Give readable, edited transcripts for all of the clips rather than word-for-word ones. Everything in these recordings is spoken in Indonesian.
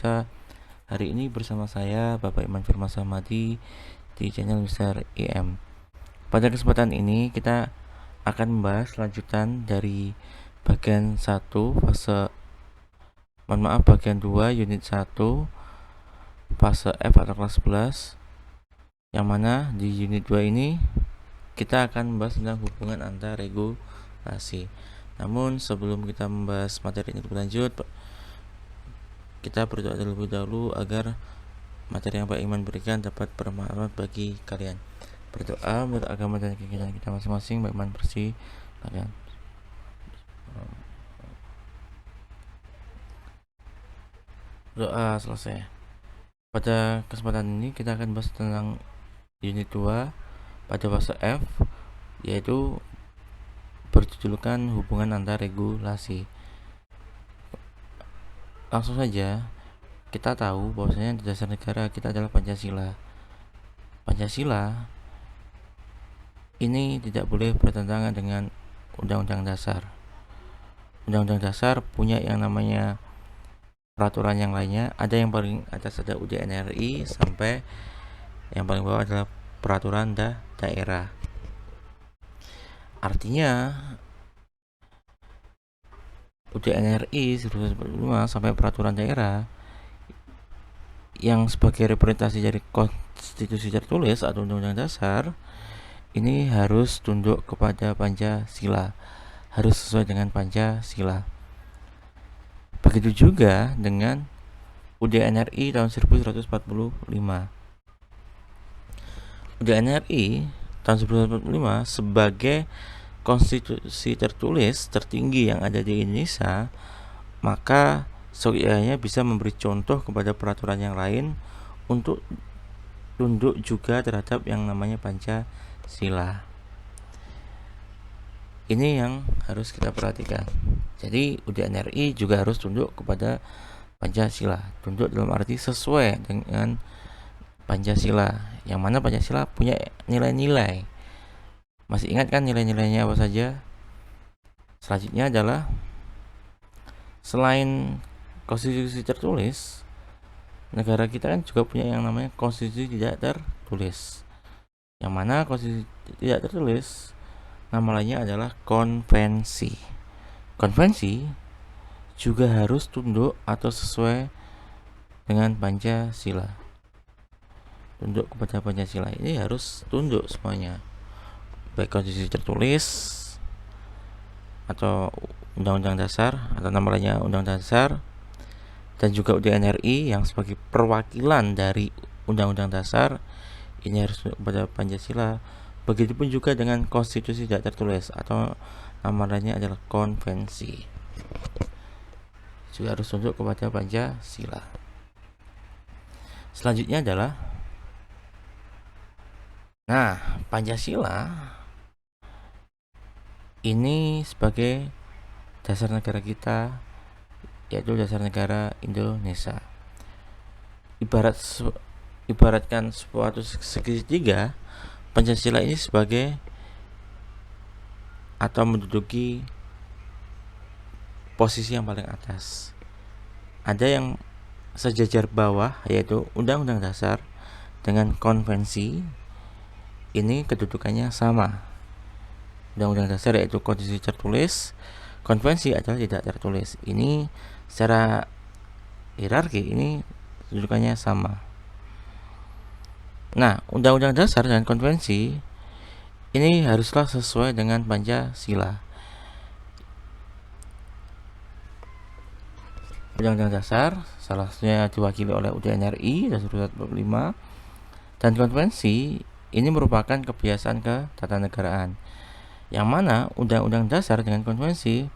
biasa, hari ini bersama saya Bapak Iman Firman Samadi di channel Mister IM. Pada kesempatan ini kita akan membahas lanjutan dari bagian 1 bagian 2 unit 1 fase F atau kelas 11, yang mana di unit 2 ini kita akan membahas tentang hubungan antar regulasi. Namun sebelum kita membahas materi ini lebih lanjut, kita berdoa terlebih dahulu agar materi yang Pak Iman berikan dapat bermanfaat bagi kalian. Berdoa menurut agama dan keyakinan kita masing-masing. Pak Iman bersih kalian. Doa selesai. Pada kesempatan ini kita akan bahas tentang unit 2 pada fase F, yaitu berjudulkan hubungan antar regulasi. Langsung saja, kita tahu bahwasanya dasar negara kita adalah Pancasila. Pancasila ini tidak boleh bertentangan dengan Undang-Undang Dasar. Undang-Undang Dasar punya yang namanya peraturan yang lainnya. Ada yang paling atas ada UUD NRI, sampai yang paling bawah adalah peraturan daerah. Artinya UUD NRI 1945 sampai peraturan daerah yang sebagai representasi dari konstitusi tertulis atau undang-undang dasar ini harus tunduk kepada Pancasila, harus sesuai dengan Pancasila. Begitu juga dengan UUD NRI tahun 1945. UUD NRI tahun 1945 sebagai konstitusi tertulis tertinggi yang ada di Indonesia, maka seyogyanya bisa memberi contoh kepada peraturan yang lain untuk tunduk juga terhadap yang namanya Pancasila. Ini yang harus kita perhatikan. Jadi UUD NRI juga harus tunduk kepada Pancasila. Tunduk dalam arti sesuai dengan Pancasila, yang mana Pancasila punya nilai-nilai. Masih ingat kan nilai-nilainya apa saja? Selanjutnya adalah selain konstitusi tertulis, negara kita kan juga punya yang namanya konstitusi tidak tertulis. Yang mana konstitusi tidak tertulis nama lainnya adalah konvensi. Konvensi juga harus tunduk atau sesuai dengan Pancasila. Tunduk kepada Pancasila ini harus tunduk semuanya, baik konstitusi tertulis atau undang-undang dasar atau nama lainnya undang-undang dasar, dan juga UUD NRI yang sebagai perwakilan dari undang-undang dasar ini harus tunduk kepada Pancasila. Begitupun juga dengan konstitusi tidak tertulis atau nama lainnya adalah konvensi, juga harus tunduk kepada Pancasila. Selanjutnya adalah Pancasila ini sebagai dasar negara kita, yaitu dasar negara Indonesia. Ibaratkan suatu segitiga, Pancasila ini sebagai atau menduduki posisi yang paling atas. Ada yang sejajar bawah, yaitu Undang-Undang Dasar dengan konvensi. Ini kedudukannya sama. Undang-Undang Dasar yaitu konstitusi tertulis, konvensi adalah tidak tertulis. Ini secara hierarki ini kedudukannya sama. Undang-Undang Dasar dan konvensi ini haruslah sesuai dengan Pancasila. Undang-Undang Dasar salah satunya diwakili oleh UUD NRI tahun 1945, dan konvensi ini merupakan kebiasaan ketatanegaraan, yang mana Undang-Undang Dasar dengan konvensi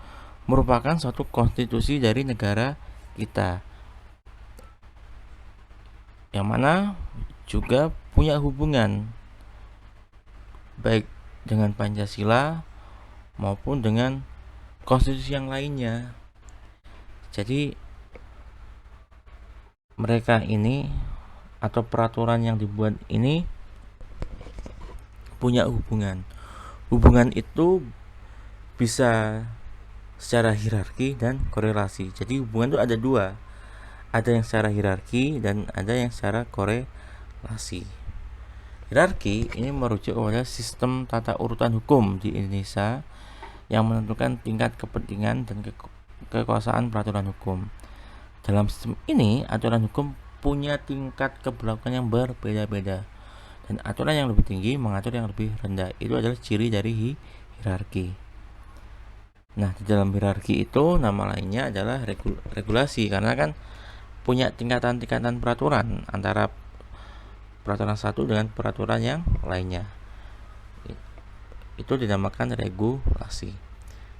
merupakan suatu konstitusi dari negara kita, yang mana juga punya hubungan baik dengan Pancasila maupun dengan konstitusi yang lainnya. Jadi mereka ini atau peraturan yang dibuat ini punya hubungan. Hubungan itu bisa secara hierarki dan korelasi. Jadi hubungan itu ada dua. Ada yang secara hierarki dan ada yang secara korelasi. Hierarki ini merujuk kepada sistem tata urutan hukum di Indonesia yang menentukan tingkat kepentingan dan kekuasaan peraturan hukum. Dalam sistem ini, aturan hukum punya tingkat keberlakuan yang berbeda-beda, dan aturan yang lebih tinggi mengatur yang lebih rendah. Itu adalah ciri dari hierarki. Nah, di dalam hierarki itu nama lainnya adalah regulasi, karena kan punya tingkatan-tingkatan peraturan antara peraturan satu dengan peraturan yang lainnya. Itu dinamakan regulasi.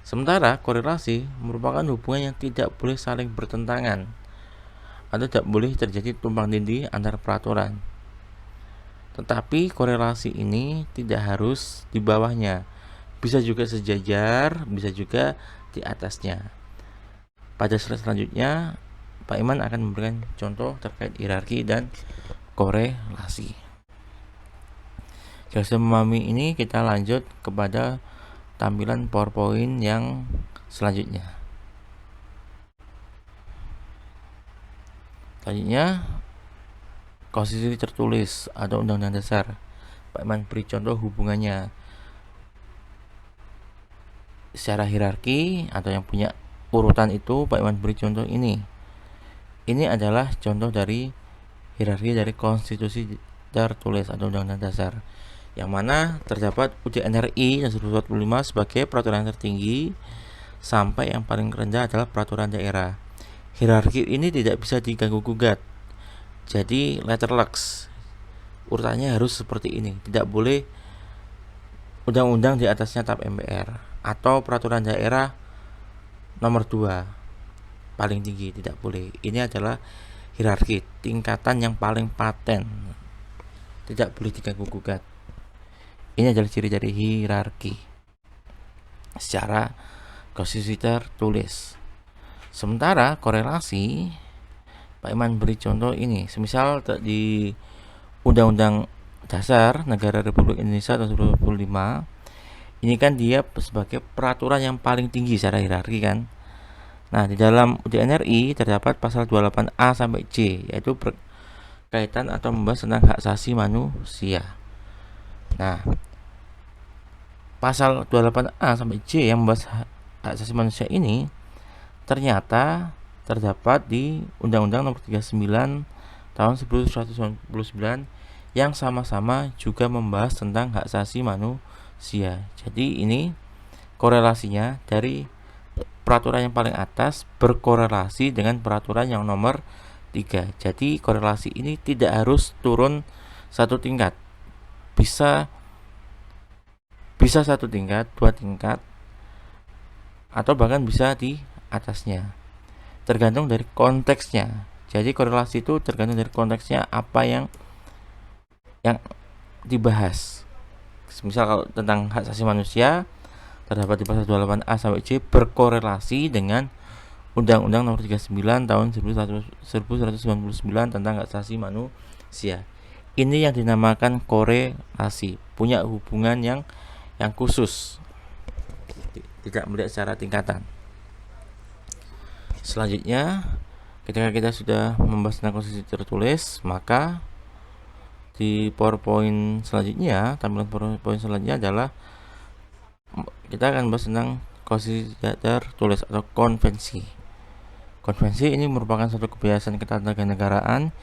Sementara korelasi merupakan hubungan yang tidak boleh saling bertentangan atau tidak boleh terjadi tumpang tindih antara peraturan. Tetapi korelasi ini tidak harus di bawahnya, bisa juga sejajar, bisa juga di atasnya. Pada slide selanjutnya, Pak Iman akan memberikan contoh terkait hierarki dan korelasi. Jika sudah memahami ini, kita lanjut kepada tampilan PowerPoint yang selanjutnya. Selanjutnya, konstitusi tertulis atau undang-undang dasar. Pak Iman beri contoh hubungannya secara hierarki atau yang punya urutan itu. Pak Iman beri contoh ini. Ini adalah contoh dari hierarki dari konstitusi tertulis atau undang-undang dasar, yang mana terdapat UUD RI 1945 sebagai peraturan tertinggi sampai yang paling rendah adalah peraturan daerah. Hierarki ini tidak bisa diganggu gugat. Jadi letterlux, urutannya harus seperti ini. Tidak boleh undang-undang di atasnya TAP MPR atau peraturan daerah nomor 2 paling tinggi, tidak boleh. Ini adalah hierarki, tingkatan yang paling paten, tidak boleh diganggu gugat. Ini adalah ciri dari hierarki secara konstitusi tertulis. Sementara korelasi, Pak Iman beri contoh ini. Semisal di Undang-Undang Dasar Negara Republik Indonesia tahun 1945, ini kan dia sebagai peraturan yang paling tinggi secara hierarki kan. Nah, di dalam UUD RI terdapat pasal 28A sampai C, yaitu berkaitan atau membahas tentang hak asasi manusia. Nah, pasal 28A sampai C yang membahas hak asasi manusia ini ternyata terdapat di Undang-Undang Nomor 39 tahun 1999 yang sama-sama juga membahas tentang hak asasi manusia. Jadi ini korelasinya dari peraturan yang paling atas berkorelasi dengan peraturan yang nomor 3. Jadi korelasi ini tidak harus turun satu tingkat, bisa satu tingkat, 2 tingkat, atau bahkan bisa di atasnya, tergantung dari konteksnya. Jadi korelasi itu tergantung dari konteksnya, apa yang dibahas. Misal kalau tentang hak asasi manusia terdapat di pasal 28A sampai C berkorelasi dengan Undang-Undang Nomor 39 tahun 1999 tentang hak asasi manusia. Ini yang dinamakan korelasi, punya hubungan yang khusus, tidak melihat secara tingkatan. Selanjutnya, ketika kita sudah membahas tentang konstitusi tertulis, maka di PowerPoint selanjutnya, tampilan PowerPoint selanjutnya adalah kita akan bahas tentang konstitusi tertulis atau konvensi. Konvensi ini merupakan suatu kebiasaan ketatanegaraan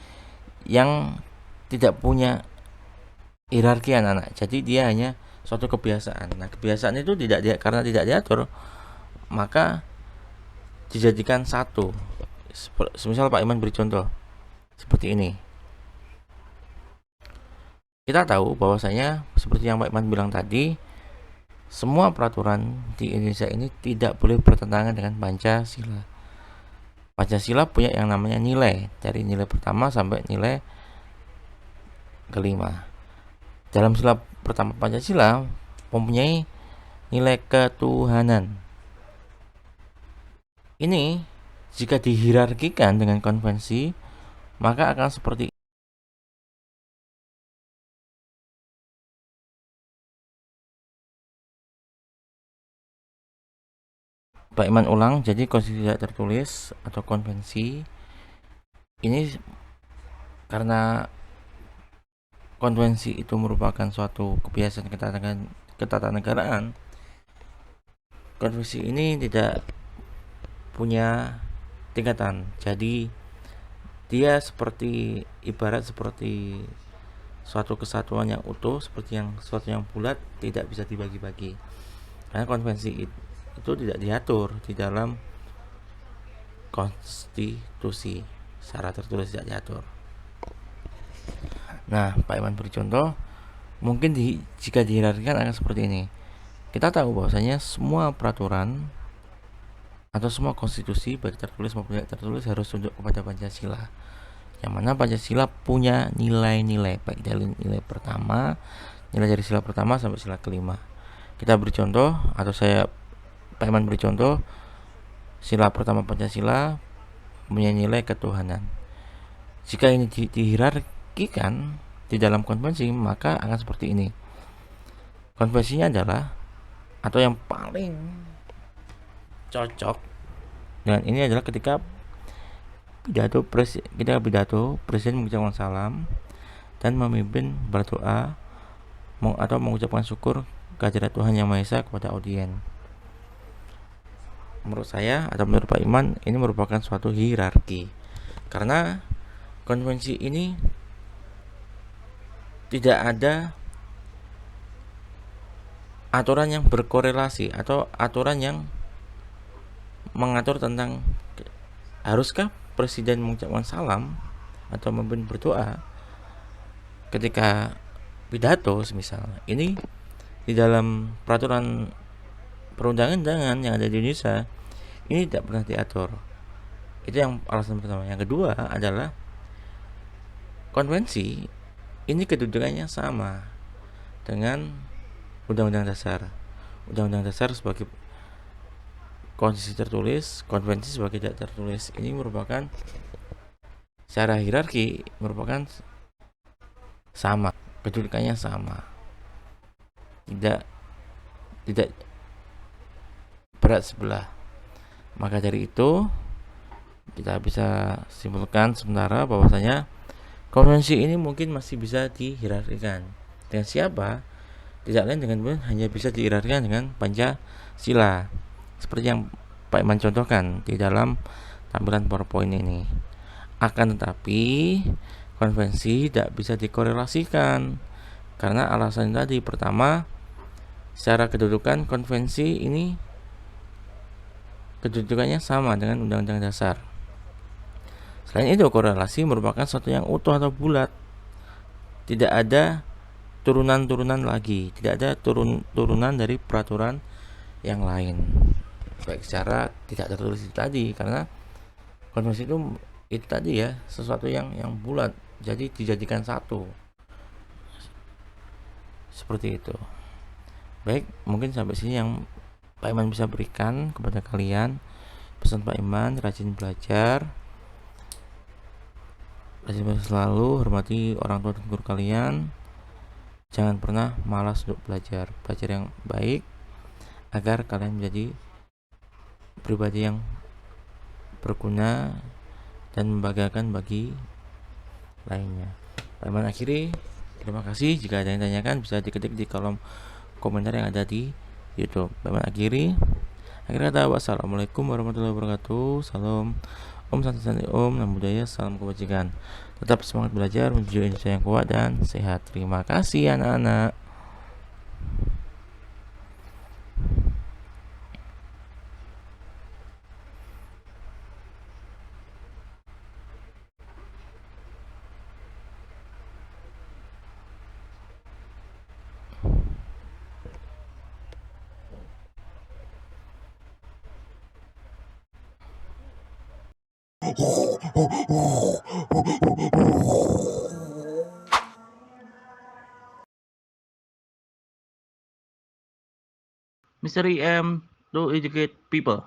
yang tidak punya hierarki anak-anak. Jadi dia hanya suatu kebiasaan. Nah, kebiasaan itu karena tidak diatur, maka dijadikan satu. Semisal Pak Iman beri contoh seperti ini. Kita tahu bahwasanya seperti yang Pak Iman bilang tadi, semua peraturan di Indonesia ini tidak boleh bertentangan dengan Pancasila. Pancasila punya yang namanya nilai, dari nilai pertama sampai nilai kelima. Dalam sila pertama Pancasila mempunyai nilai ketuhanan. Ini jika dihierarkikan dengan konvensi, maka akan seperti Pak Iman ulang. Jadi konstitusi tidak tertulis atau konvensi ini karena konvensi itu merupakan suatu kebiasaan ketatanegaraan, konvensi ini tidak punya tingkatan. Jadi dia ibarat seperti suatu kesatuan yang utuh, seperti suatu yang bulat, tidak bisa dibagi-bagi. Karena konvensi itu tidak diatur di dalam konstitusi, secara tertulis tidak diatur. Nah, Pak Iman beri contoh, mungkin jika dihierarkikan akan seperti ini. Kita tahu bahwasanya semua peraturan atau semua konstitusi, baik tertulis maupun tidak tertulis, harus tunduk kepada Pancasila. Yang mana Pancasila punya nilai-nilai, baik dari nilai pertama, nilai dari sila pertama sampai sila kelima. Kita beri contoh, atau Pak Iman beri contoh, sila pertama Pancasila punya nilai ketuhanan. Jika ini dihierarkikan di dalam konvensi, maka akan seperti ini. Konvensinya adalah, atau yang paling cocok dengan ini adalah ketika pidato presiden mengucapkan salam dan memimpin berdoa atau mengucapkan syukur kehadirat Tuhan Yang Maha Esa kepada audien. Menurut saya atau menurut Pak Iman, ini merupakan suatu hierarki, karena konvensi ini tidak ada aturan yang berkorelasi atau aturan yang mengatur tentang haruskah presiden mengucapkan salam atau memimpin berdoa ketika pidato misalnya. Ini di dalam peraturan perundang-undangan yang ada di Indonesia ini tidak pernah diatur. Itu yang alasan pertama. Yang kedua adalah konvensi ini kedudukannya sama dengan Undang-Undang Dasar. Undang-Undang Dasar sebagai konstitusi tertulis, konvensi sebagai tidak tertulis. Ini merupakan secara hierarki merupakan sama, kedudukannya sama. Tidak berat sebelah. Maka dari itu kita bisa simpulkan sementara bahwasanya konvensi ini mungkin masih bisa dihierarkikan. Dengan siapa? Tidak lain dengan hanya bisa dihierarkikan dengan Pancasila, seperti yang Pak Iman contohkan di dalam tampilan PowerPoint ini. Akan tetapi konvensi tidak bisa dikorelasikan karena alasan tadi. Pertama, secara kedudukan konvensi ini kedudukannya sama dengan Undang-Undang Dasar. Selain itu, korelasi merupakan sesuatu yang utuh atau bulat. Tidak ada turunan-turunan lagi, tidak ada turunan dari peraturan yang lain, baik secara tidak tertulis itu tadi, karena konvensi itu tadi ya, sesuatu yang bulat, jadi dijadikan satu, seperti itu. Baik, mungkin sampai sini yang Pak Iman bisa berikan kepada kalian. Pesan Pak Iman, rajin belajar selalu, hormati orang tua dan guru kalian. Jangan pernah malas untuk belajar yang baik agar kalian menjadi pribadi yang berguna dan membanggakan bagi lainnya. Pak Iman akhiri, terima kasih. Jika ada yang tanyakan bisa diketik di kolom komentar yang ada di YouTube. Pak Iman akhiri. Akhir kata, wassalamualaikum warahmatullahi wabarakatuh. Salam Om Santi Om, Namo Buddhaya, salam kebajikan. Tetap semangat belajar menuju Indonesia yang kuat dan sehat. Terima kasih anak-anak. Mr. EM to educate people.